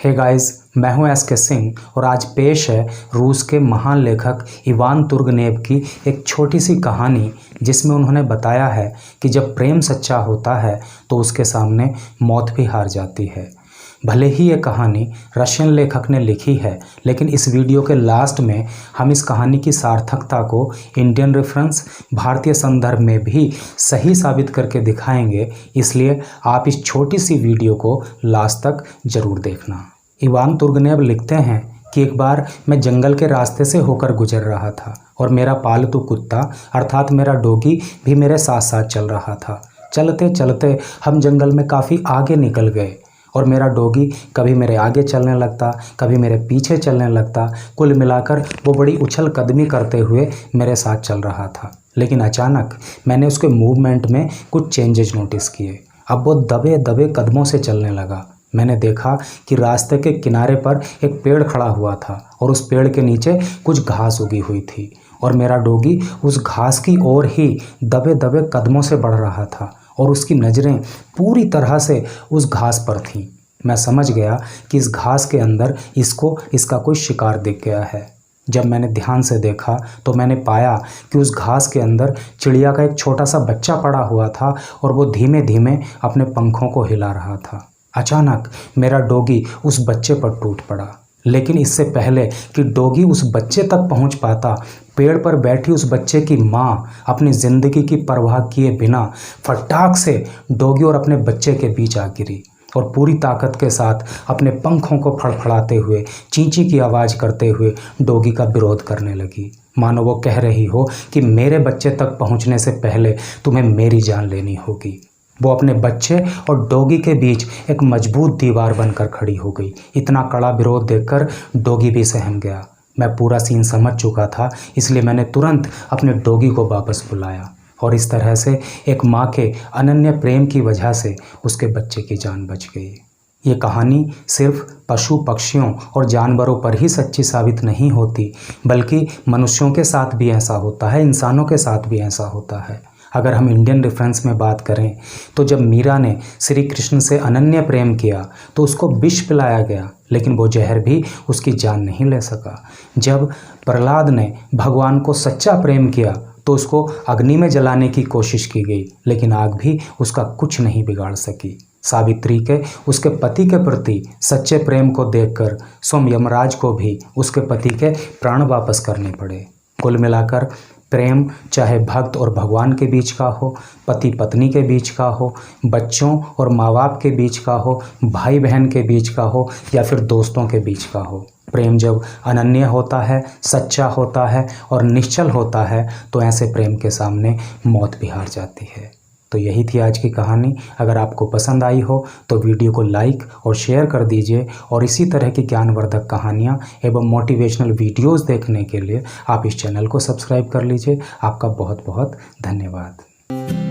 Hey guys, मैं हूं SK. Singh और आज पेश है रूस के महान लेखक इवान तुर्गनेव की एक छोटी सी कहानी, जिसमें उन्होंने बताया है कि जब प्रेम सच्चा होता है तो उसके सामने मौत भी हार जाती है। भले ही ये कहानी रशियन लेखक ने लिखी है, लेकिन इस वीडियो के लास्ट में हम इस कहानी की सार्थकता को इंडियन रेफरेंस, भारतीय संदर्भ में भी सही साबित करके दिखाएंगे। इसलिए आप इस छोटी सी वीडियो को लास्ट तक जरूर देखना। इवान तुर्गनेव लिखते हैं कि एक बार मैं जंगल के रास्ते से होकर गुजर रहा था और मेरा पालतू कुत्ता अर्थात मेरा डॉगी भी मेरे साथ साथ चल रहा था। चलते चलते हम जंगल में काफ़ी आगे निकल गए और मेरा डॉगी कभी मेरे आगे चलने लगता, कभी मेरे पीछे चलने लगता। कुल मिलाकर वो बड़ी उछल कदमी करते हुए मेरे साथ चल रहा था। लेकिन अचानक मैंने उसके मूवमेंट में कुछ चेंजेस नोटिस किए। अब वो दबे दबे कदमों से चलने लगा। मैंने देखा कि रास्ते के किनारे पर एक पेड़ खड़ा हुआ था और उस पेड़ के नीचे कुछ घास उगी हुई थी और मेरा डॉगी उस घास की ओर ही दबे दबे कदमों से बढ़ रहा था और उसकी नज़रें पूरी तरह से उस घास पर थीं। मैं समझ गया कि इस घास के अंदर इसका कोई शिकार दिख गया है। जब मैंने ध्यान से देखा तो मैंने पाया कि उस घास के अंदर चिड़िया का एक छोटा सा बच्चा पड़ा हुआ था और वो धीमे धीमे अपने पंखों को हिला रहा था। अचानक मेरा डॉगी उस बच्चे पर टूट पड़ा, लेकिन इससे पहले कि डॉगी उस बच्चे तक पहुंच पाता, पेड़ पर बैठी उस बच्चे की माँ अपनी ज़िंदगी की परवाह किए बिना फटाक से डॉगी और अपने बच्चे के बीच आ गिरी और पूरी ताकत के साथ अपने पंखों को फड़फड़ाते हुए, चींची की आवाज़ करते हुए डॉगी का विरोध करने लगी, मानो वो कह रही हो कि मेरे बच्चे तक पहुंचने से पहले तुम्हें मेरी जान लेनी होगी। वो अपने बच्चे और डॉगी के बीच एक मजबूत दीवार बनकर खड़ी हो गई। इतना कड़ा विरोध देखकर डॉगी भी सहम गया। मैं पूरा सीन समझ चुका था, इसलिए मैंने तुरंत अपने डॉगी को वापस बुलाया और इस तरह से एक माँ के अनन्य प्रेम की वजह से उसके बच्चे की जान बच गई। ये कहानी सिर्फ पशु पक्षियों और जानवरों पर ही सच्ची साबित नहीं होती, बल्कि मनुष्यों के साथ भी ऐसा होता है, इंसानों के साथ भी ऐसा होता है। अगर हम इंडियन रेफरेंस में बात करें तो जब मीरा ने श्री कृष्ण से अनन्य प्रेम किया तो उसको विष पिलाया गया, लेकिन वो जहर भी उसकी जान नहीं ले सका। जब प्रहलाद ने भगवान को सच्चा प्रेम किया तो उसको अग्नि में जलाने की कोशिश की गई, लेकिन आग भी उसका कुछ नहीं बिगाड़ सकी। सावित्री के उसके पति के प्रति सच्चे प्रेम को देखकर स्वयं यमराज को भी उसके पति के प्राण वापस करने पड़े। कुल मिलाकर प्रेम चाहे भक्त और भगवान के बीच का हो, पति पत्नी के बीच का हो, बच्चों और माँ बाप के बीच का हो, भाई बहन के बीच का हो या फिर दोस्तों के बीच का हो, प्रेम जब अनन्य होता है, सच्चा होता है और निश्चल होता है तो ऐसे प्रेम के सामने मौत भी हार जाती है। तो यही थी आज की कहानी। अगर आपको पसंद आई हो तो वीडियो को लाइक और शेयर कर दीजिए और इसी तरह की ज्ञानवर्धक कहानियाँ एवं मोटिवेशनल वीडियोज़ देखने के लिए आप इस चैनल को सब्सक्राइब कर लीजिए। आपका बहुत बहुत धन्यवाद।